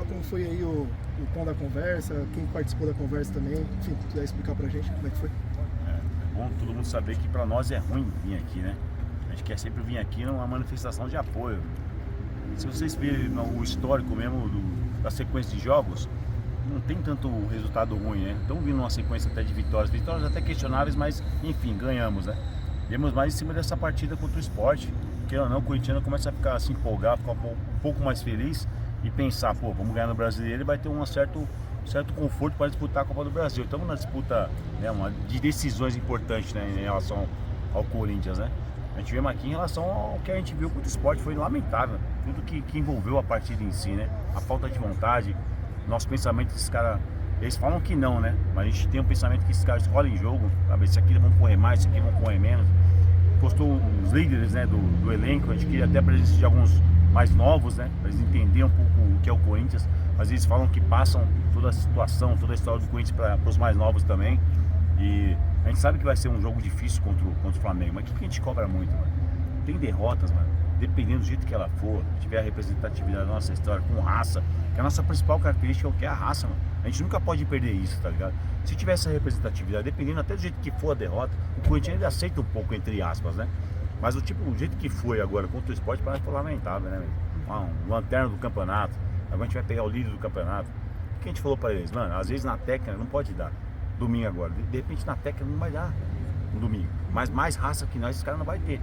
como foi aí o tom da conversa, quem participou da conversa também, enfim, se quiser explicar pra gente como é que foi. É bom todo mundo saber que pra nós é ruim vir aqui, né? A gente quer sempre vir aqui numa manifestação de apoio. Se vocês verem o histórico mesmo da sequência de jogos, não tem tanto resultado ruim, né? Estão vindo uma sequência até de vitórias até questionáveis, mas enfim, ganhamos, né? Viemos mais em cima dessa partida contra o Sport, que ou não, o corintiano começa a ficar assim empolgado, ficar um pouco mais feliz e pensar, pô, vamos ganhar no Brasileiro e vai ter um certo conforto para disputar a Copa do Brasil. Estamos na disputa, né, de decisões importantes, né, em relação ao Corinthians, né? A gente vemos aqui em relação ao que a gente viu contra o Sport, foi lamentável, tudo que envolveu a partida em si, né? A falta de vontade, nosso pensamento desses caras, eles falam que não, né? Mas a gente tem um pensamento que esses caras escolhem jogo, sabe? Esse aqui vão correr mais, esse aqui vão correr menos. Postou os líderes, né, do elenco, a gente queria até a presença de alguns mais novos, né? Para eles entenderem um pouco o que é o Corinthians, mas eles falam que passam toda a situação, toda a história do Corinthians para os mais novos também. E a gente sabe que vai ser um jogo difícil contra o Flamengo, mas o que a gente cobra muito, mano? Tem derrotas, mano, dependendo do jeito que ela for, tiver a representatividade da nossa história com raça, que a nossa principal característica é o que é a raça, mano. A gente nunca pode perder isso, tá ligado? Se tiver essa representatividade, dependendo até do jeito que for a derrota, o Corinthians ainda aceita um pouco, entre aspas, né? Mas o jeito que foi agora contra o Sport parece que foi lamentável, né, um lanterna do campeonato, agora a gente vai pegar o líder do campeonato. O que a gente falou pra eles? Mano, às vezes na técnica não pode dar, domingo agora, de repente na técnica não vai dar no domingo, mas mais raça que nós, esses caras não vai ter.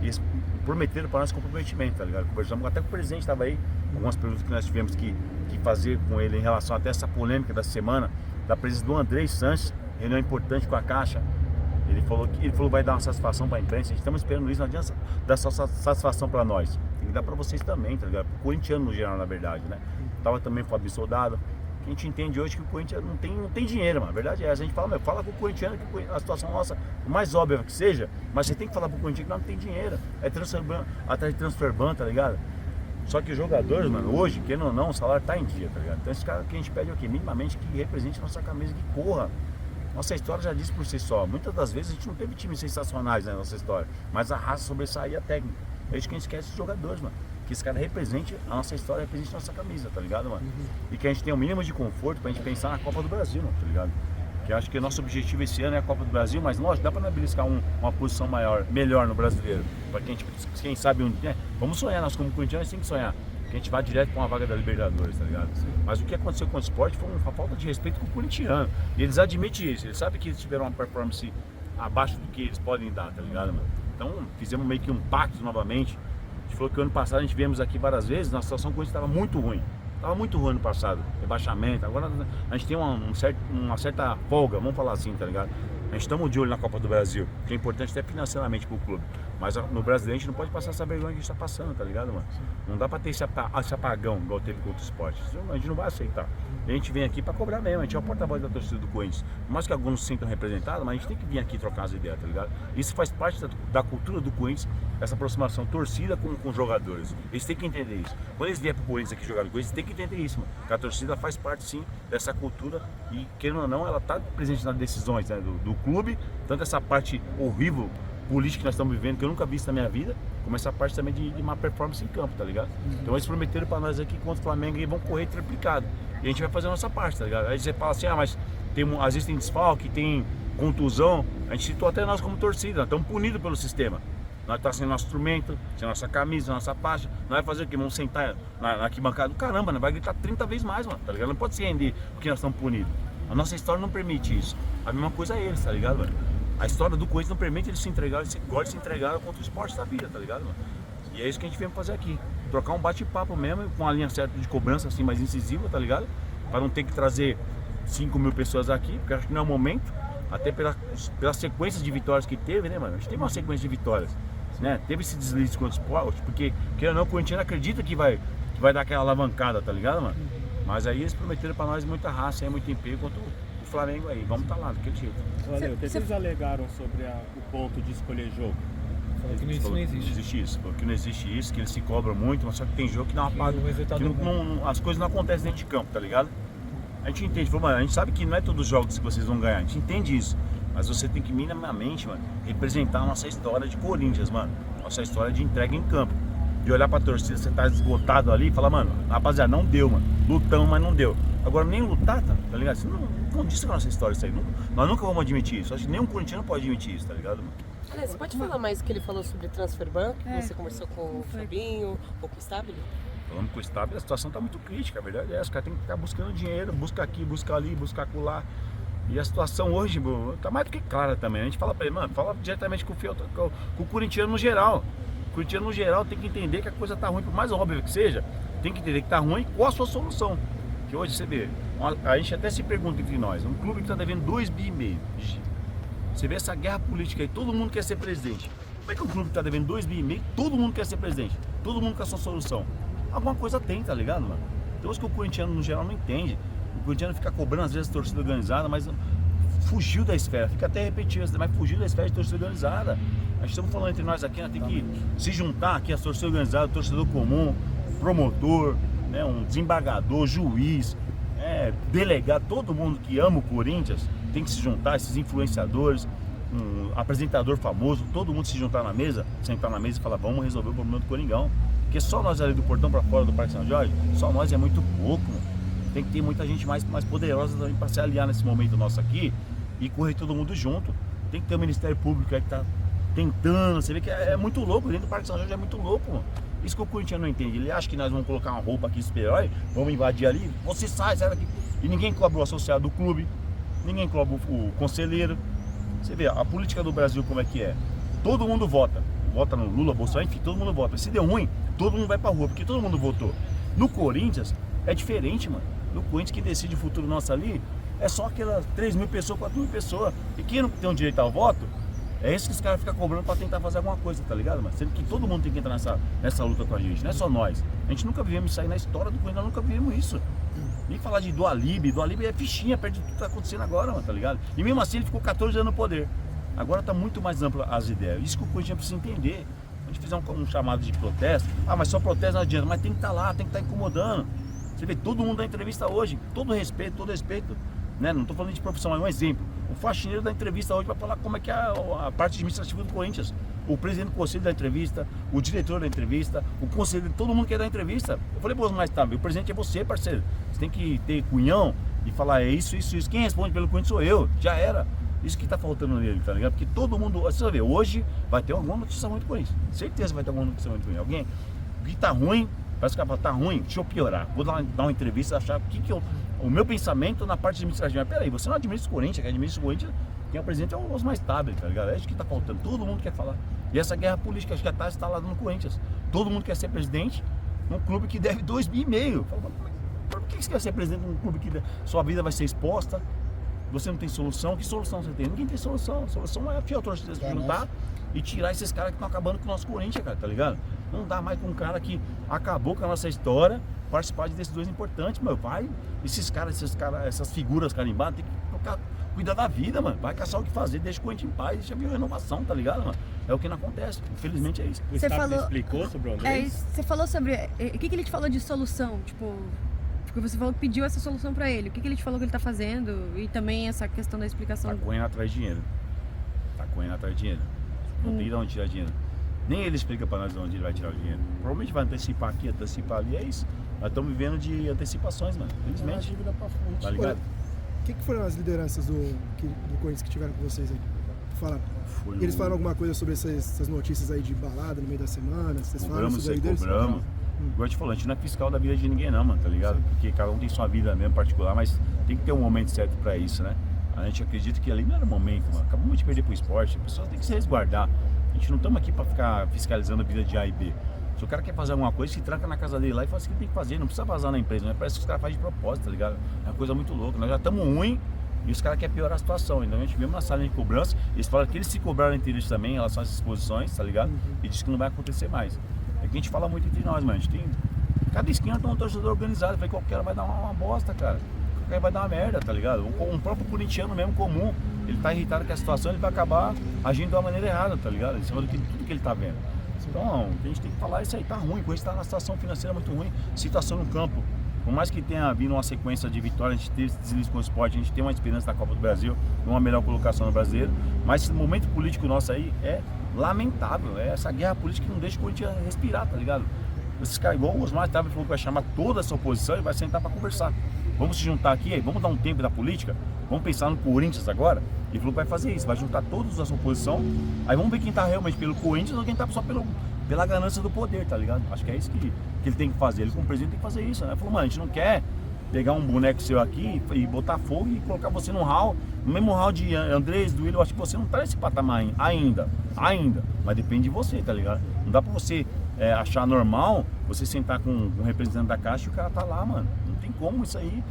E eles prometeram para nós comprometimento, tá ligado? Conversamos até com o presidente, estava aí, algumas perguntas que nós tivemos que fazer com ele em relação até essa polêmica da semana, da presença do Andrei Sanches, reunião importante com a Caixa. Ele falou que vai dar uma satisfação para a imprensa, a gente estamos esperando isso, não adianta dar só satisfação para nós, tem que dar para vocês também, tá ligado? O corintiano no geral, na verdade, né? Tava também com o Fábio Soldado, que a gente entende hoje que o Corinthians não tem dinheiro, mano. A verdade é essa. A gente fala, fala com o corintiano que a situação nossa, o mais óbvia que seja, mas você tem que falar pro corintiano que não tem dinheiro. É atrás de transfer ban, tá ligado? Só que os jogadores, mano, hoje, querendo ou não, o salário tá em dia, tá ligado? Então esse cara que a gente pede aqui, minimamente, que represente a nossa camisa, que corra. Nossa história já diz por si só. Muitas das vezes a gente não teve times sensacionais na nossa história, mas a raça sobressaía a técnica. É isso que a gente esquece dos jogadores, mano. Que esse cara represente a nossa história, represente a nossa camisa, tá ligado, mano? E que a gente tenha o mínimo de conforto pra gente pensar na Copa do Brasil, mano, tá ligado? Que eu acho que o nosso objetivo esse ano é a Copa do Brasil, mas lógico, dá pra nós beliscar uma posição melhor no brasileiro. Pra que a gente, quem sabe, vamos sonhar, nós como corintianos tem que sonhar. Que a gente vá direto com a vaga da Libertadores, tá ligado? Mas o que aconteceu com o Sport foi uma falta de respeito com o corintiano. E eles admitem isso, eles sabem que eles tiveram uma performance abaixo do que eles podem dar, tá ligado, mano? Então fizemos meio que um pacto novamente. A gente falou que o ano passado a gente viemos aqui várias vezes, na situação com isso estava muito ruim. Estava muito ruim no passado, rebaixamento. Agora a gente tem uma certa folga, vamos falar assim, tá ligado? A gente estamos de olho na Copa do Brasil, que é importante até financeiramente pro clube. Mas no Brasileiro a gente não pode passar essa vergonha que a gente está passando, tá ligado, mano? Não dá pra ter esse apagão igual teve contra o Sport. A gente não vai aceitar. E a gente vem aqui pra cobrar mesmo, a gente é o porta-voz da torcida do Corinthians. Por mais que alguns se sintam representados, mas a gente tem que vir aqui trocar as ideias, tá ligado? Isso faz parte da cultura do Corinthians, essa aproximação torcida com os jogadores. Eles têm que entender isso. Quando eles vierem pro Corinthians aqui jogar no Corinthians, eles têm que entender isso, mano. Que a torcida faz parte sim dessa cultura e, querendo ou não, ela tá presente nas decisões, né, do clube, tanto essa parte horrível política que nós estamos vivendo, que eu nunca vi isso na minha vida, como essa parte também de uma performance em campo, tá ligado? Então eles prometeram pra nós aqui contra o Flamengo e vão correr triplicado. E a gente vai fazer a nossa parte, tá ligado? Aí você fala assim, mas às vezes tem desfalque, tem contusão, a gente citou até nós como torcida, nós estamos punidos pelo sistema. Nós estamos sem nosso instrumento, sem nossa camisa, nossa faixa, nós vamos fazer o quê? Vamos sentar na arquibancada, caramba, nós vai gritar 30 vezes mais, mano, tá ligado? Não pode se render porque nós estamos punidos. A nossa história não permite isso. A mesma coisa é eles, tá ligado, mano? A história do Corinthians não permite eles se entregarem, igual eles se entregaram contra o Sport da vida, tá ligado, mano? E é isso que a gente veio fazer aqui. Trocar um bate-papo mesmo, com a linha certa de cobrança, assim, mais incisiva, tá ligado? Pra não ter que trazer 5 mil pessoas aqui, porque acho que não é o momento, até pela sequência de vitórias que teve, né, mano? A gente teve uma sequência de vitórias, né? Teve esse deslize contra o Sport, porque, querendo ou não, o Corinthians acredita que vai dar aquela alavancada, tá ligado, mano? Mas aí eles prometeram pra nós muita raça, muito empenho contra o Flamengo aí. Vamos tá lá, daquele jeito. Valeu. O que eles alegaram sobre o ponto de escolher jogo? Que isso não existe. Não existe isso, porque não existe isso, que eles se cobram muito, mas só que tem jogo que dá uma paga. As coisas não acontecem dentro de campo, tá ligado? A gente entende, mano, a gente sabe que não é todos os jogos que vocês vão ganhar, a gente entende isso. Mas você tem que minimamente, mano, representar a nossa história de Corinthians, mano. Nossa história de entrega em campo. de olhar pra torcida, você tá esgotado ali e falar, mano, rapaziada, não deu, mano. Lutamos, mas não deu. Agora, nem lutar, tá ligado? Isso não diz com a nossa história isso aí. Nós nunca vamos admitir isso. Acho que nenhum corintiano pode admitir isso, tá ligado, mano? Aliás, você pode falar mais o que ele falou sobre Transfer Ban? Você conversou com o Fabinho ou com o Stabile? Falando com o Stabile, a situação tá muito crítica, a verdade é essa. Os caras tem que ficar buscando dinheiro, busca aqui, busca ali, busca acolá. E a situação hoje, bro, tá mais do que clara também. A gente fala pra ele, mano, fala diretamente com o corintiano no geral. O corintiano no geral tem que entender que a coisa tá ruim, por mais óbvio que seja, tem que entender que tá ruim, qual a sua solução. Que hoje você vê, a gente até se pergunta entre nós, um clube que tá devendo 2,5 bi. Você vê essa guerra política aí, todo mundo quer ser presidente. Como é que um clube que tá devendo 2,5 bi, todo mundo quer ser presidente? Todo mundo quer a sua solução. Alguma coisa tem, tá ligado, mano? Então, isso que o corintiano no geral não entende. O corintiano fica cobrando às vezes a torcida organizada, mas fugiu da esfera, fica até repetindo, mas fugiu da esfera de torcida organizada. Nós estamos falando entre nós aqui, nós temos que se juntar aqui, a torcida organizada, o torcedor comum, promotor, né, um desembargador, juiz, delegado, todo mundo que ama o Corinthians tem que se juntar, esses influenciadores, um apresentador famoso, todo mundo se juntar na mesa, sentar na mesa e falar, vamos resolver o problema do Coringão. Porque só nós ali do portão para fora do Parque São Jorge, só nós é muito pouco, mano. Tem que ter muita gente mais poderosa também para se aliar nesse momento nosso aqui e correr todo mundo junto. Tem que ter o Ministério Público aí que tá tentando, você vê que é muito louco, dentro do Parque São Jorge é muito louco, mano. Isso que o corintiano não entende, ele acha que nós vamos colocar uma roupa aqui super-herói, vamos invadir ali, você sai daqui. E ninguém cobra o associado do clube, ninguém cobra o conselheiro. Você vê, a política do Brasil como é que é, todo mundo vota no Lula, Bolsonaro, enfim, todo mundo vota. Se deu ruim, todo mundo vai pra rua, porque todo mundo votou. No Corinthians é diferente, mano. No Corinthians, quem decide o futuro nosso ali é só aquelas 3 mil pessoas, 4 mil pessoas. E quem não tem o direito ao voto, é isso que os caras ficam cobrando pra tentar fazer alguma coisa, tá ligado? Mas sendo que todo mundo tem que entrar nessa luta com a gente, não é só nós. A gente nunca vivemos isso aí na história do Corinthians, nós nunca vivemos isso. Nem falar de do Alibi é fichinha perto de tudo que tá acontecendo agora, mano, tá ligado? E mesmo assim ele ficou 14 anos no poder. Agora tá muito mais ampla as ideias. Isso que o Corinthians precisa entender. A gente fizer um chamado de protesto, mas só protesto não adianta, mas tem que estar lá, tem que estar incomodando. Você vê, todo mundo dá entrevista hoje, todo respeito, né? Não estou falando de profissão, é um exemplo. O faxineiro dá entrevista hoje para falar como é que é a parte administrativa do Corinthians. O presidente do conselho dá entrevista, o diretor da entrevista, o conselheiro, todo mundo quer dar entrevista. Eu falei, mas tá, o presidente é você, parceiro. Você tem que ter cunhão e falar, é isso. Quem responde pelo Corinthians sou eu, já era. Isso que tá faltando nele, tá ligado? Porque todo mundo, você vai ver, hoje vai ter alguma notícia ruim do Corinthians. Certeza vai ter alguma notícia ruim do Corinthians. Alguém, o que tá ruim, parece que tá ruim, deixa eu piorar. Vou dar uma entrevista, achar o meu pensamento na parte administrativa. Mas peraí, você não administra o Corinthians, quem administra o Corinthians, quem é o presidente é o Osmar Stabile, tá ligado? É isso que tá faltando, todo mundo quer falar. E essa guerra política acho que já tá instalada no Corinthians. Todo mundo quer ser presidente num clube que deve 2,5 bi. Por que você quer ser presidente num clube que sua vida vai ser exposta? Você não tem solução? Que solução você tem? Ninguém tem solução. A solução é a fiel torcida se juntar e tirar esses caras que estão acabando com o nosso Corinthians, cara, tá ligado? Não dá mais com um cara que acabou com a nossa história participar de decisões importantes, meu. Vai, essas figuras carimbadas, tem que cuidar da vida, mano. Vai caçar o que fazer, deixa o Corinthians em paz, deixa a renovação, tá ligado, mano? É o que não acontece. Infelizmente é isso. O Stabile explicou sobre o Andrés? Você falou sobre. O que ele te falou de solução? Tipo. Porque você falou que pediu essa solução pra ele. O que ele te falou que ele tá fazendo? E também essa questão da explicação. Tá correndo atrás de dinheiro. Não tem de onde tirar dinheiro. Nem ele explica pra nós de onde ele vai tirar o dinheiro. Provavelmente vai antecipar aqui, antecipar ali, é isso. Nós estamos vivendo de antecipações, mano. Infelizmente. Tá ligado? O que foram as lideranças do Corinthians que tiveram com vocês aí? Eles falaram alguma coisa sobre essas notícias aí de balada no meio da semana? Vocês falaram sobre isso? Cobramos. Igual eu te falei, a gente não é fiscal da vida de ninguém não, mano, tá ligado? Porque cada um tem sua vida mesmo particular, mas tem que ter um momento certo pra isso, né? A gente acredita que ali não era o momento, mano. Acabamos de perder pro esporte, as pessoas têm que se resguardar. A gente não estamos aqui pra ficar fiscalizando a vida de A e B. Se o cara quer fazer alguma coisa, se tranca na casa dele lá e faz o que ele tem que fazer. Não precisa vazar na empresa, né? Parece que os caras fazem de propósito, tá ligado? É uma coisa muito louca. Nós já estamos ruim e os caras querem piorar a situação. Então a gente mesmo na sala de cobrança, eles falam que eles se cobraram entre eles também em relação a essas exposições, tá ligado? E diz que não vai acontecer mais. É que a gente fala muito entre nós, mano. A gente tem... Cada esquina tem um torcedor organizado. Falei, qualquer hora vai dar uma bosta, cara. Qualquer hora vai dar uma merda, tá ligado? Um próprio corintiano mesmo, comum, ele tá irritado com a situação, ele vai acabar agindo de uma maneira errada, tá ligado? Em cima de tudo que ele tá vendo. Então, a gente tem que falar isso aí, tá ruim. O Corinthians tá numa situação financeira muito ruim. Situação no campo Por mais que tenha vindo uma sequência de vitórias, a gente teve esse deslize com o esporte, a gente tem uma esperança da Copa do Brasil, uma melhor colocação no brasileiro, mas esse momento político nosso aí é lamentável, é essa guerra política que não deixa o Corinthians respirar, tá ligado? Esses caras, igual o Osmar falou que vai chamar toda essa oposição e vai sentar para conversar. Vamos se juntar aqui, vamos dar um tempo da política, vamos pensar no Corinthians agora. Ele falou que vai fazer isso, vai juntar todos essa oposição, aí vamos ver quem tá realmente pelo Corinthians ou quem tá só pela ganância do poder, tá ligado? Acho que é isso que ele tem que fazer, ele como presidente tem que fazer isso, né? Ele falou, mano, a gente não quer pegar um boneco seu aqui e botar fogo e colocar você no hall, no mesmo hall de Andrés, do Willian, eu acho que você não tá nesse patamar ainda, mas depende de você, tá ligado? Não dá pra você achar normal você sentar com um representante da Caixa e o cara tá lá, mano, não tem como isso aí,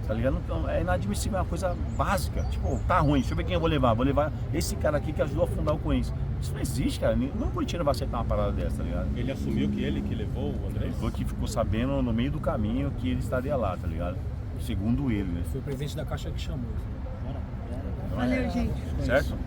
tá ligado? Então, é inadmissível, é uma coisa básica, tipo, tá ruim, deixa eu ver quem eu vou levar esse cara aqui que ajudou a fundar o Corinthians. Isso não existe, cara, não o Corinthians vai aceitar uma parada dessa, tá ligado? Ele assumiu que ele que levou o Andrés? Ele falou que ficou sabendo no meio do caminho que ele estaria lá, tá ligado? Segundo ele, né? Foi o presidente da Caixa que chamou. Valeu, gente. Certo?